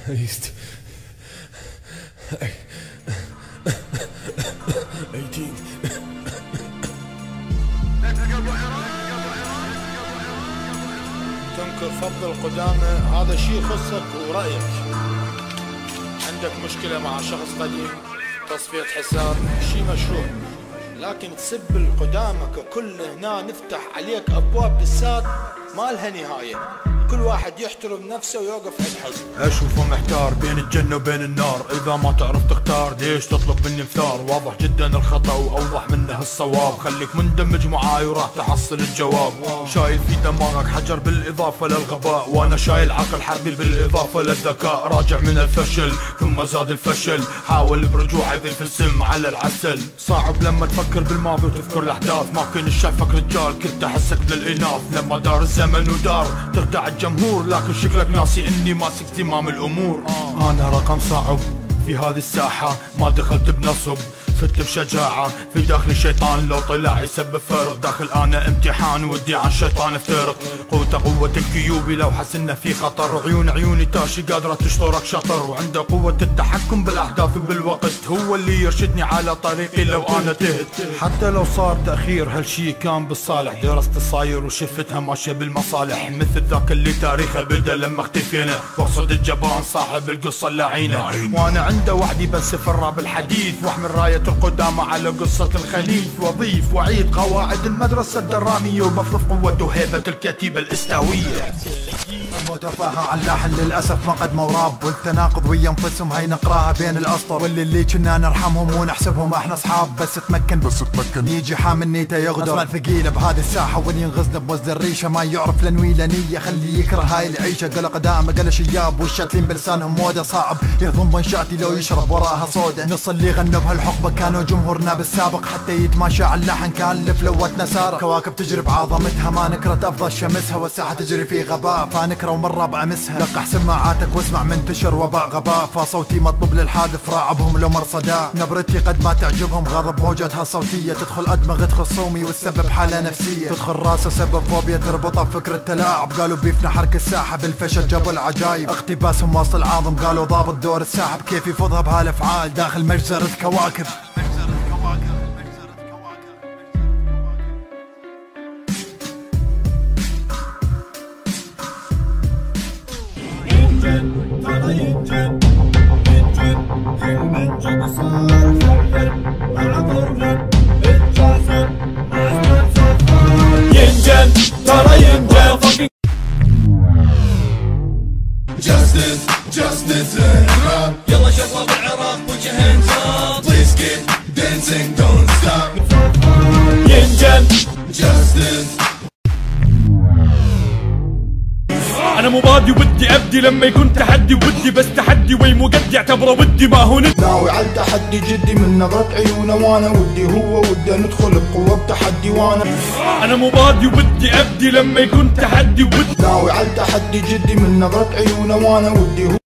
East 18. تنكر فضل القدامى، هذا شيء يخصك ورأيك. عندك مشكلة مع شخص قديم، تصفية حساب، شيء مشروع، لكن تسب القدامى ككل. هنا نفتح عليك أبواب للساد ما لها نهاية. كل واحد يحترم نفسه ويوقف عند حزب. اشوفه محتار بين الجنة وبين النار، اذا ما تعرف تختار ليش تطلب مني مثار؟ واضح جدا الخطأ واوضح منه الصواب، خليك مندمج معاي وراح تحصل الجواب. شايل في دماغك حجر بالاضافة للغباء، وانا شايل عقل حربي بالاضافة للذكاء. راجع من الفشل ثم زاد الفشل، حاول برجوعي ضيف السم على العسل. صعب لما تفكر بالماضي وتذكر الاحداث، ما كنت شايفك رجال كنت احسك بالاناث. لما دار الزمن ودار ترتع الجمهور، لكن شكلك ناسي اني ماسك زمام الامور. انا رقم صعب في هذه الساحة، ما دخلت بنصب، فت بشجاعة. في داخلي شيطان لو طلع يسبب فرق، داخل انا امتحان ودي عن شيطان افترق. قوته قوة الكيوبي لو حس انه في خطر، عيوني تاشي قادرة تشطرك شطر. وعنده قوة التحكم بالاحداث وبالوقت، هو اللي يرشدني على طريقي لو انا تهت. حتى لو صار تأخير هالشي كان بالصالح، درست الصاير وشفتها ماشية بالمصالح. مثل ذاك اللي تاريخه بدا لما اختفينا، واقصد الجبان صاحب القصة اللعينة. وانا عنده وعدي بس في الراب الحديث، واحمل راية القدامى على قصة الخليف. واضيف وعيد قواعد المدرسة الدرامية، وبفرض قوة وهيبة الكتيبة الإستاوية. متفاهة على اللحن للأسف ما قد مراب، والتناقض ويا انفسهم هاي نقراها بين الأسطر. واللي كنا نرحمهم ونحسبهم احنا اصحاب، بس تمكن يجي حامل نيته يغدر. اسمع ثقيلة بهذه الساحة واللي ينغزنا بوزن الريشة، ما يعرف لنويله نية خليه يكره هاي العيشة. قال قدامه قال شياب، والشاتلين بلسانهم موده صعب، يهضم بنشاتي لو يشرب وراها صودا. نص اللي غنوا بهالحقبة كانوا جمهورنا بالسابق، حتى يتماشى على اللحن كان لفلوتنا سارق. كواكب تجري بعظمتها ما نكرت افضل شمسها، والساحة تجري في غباء فنكره ومرة بأمسها. لقح سماعاتك واسمع منتشر وباء غباء، فصوتي مطلوب للحادث راعبهم لو مرصدا. نبرتي قد ما تعجبهم غضب موجاتها الصوتية، تدخل أدمغ تدخل صومي والسبب حالة نفسية. تدخل راسه سبب فوبيا تربطه بفكرة تلاعب. قالوا بيفنا حرك الساحة بالفشل جابوا العجايب، اقتباسهم واصل العاظم. قالوا ضابط دور الساحب كيف يفوضها بهالافعال داخل مجزرة كواكب. ينجن ترى ينجن. Justice in rap. يلا شباب العراق put your hands up. Please keep dancing, don't stop. ينجن Justice. انا مبادي ودي ابدي لما يكون تحدي، ودي بس تحدي وي مو قد يعتبره ودي ما هو ناوي على التحدي جدي من نظرة عيونه، وانا ودي هو وده ندخل بقوة بتحدي. وانا مبادي ودي ابدي لما يكون تحدي، ودي ناوي على التحدي جدي من نظرة عيونه، وانا ودي هو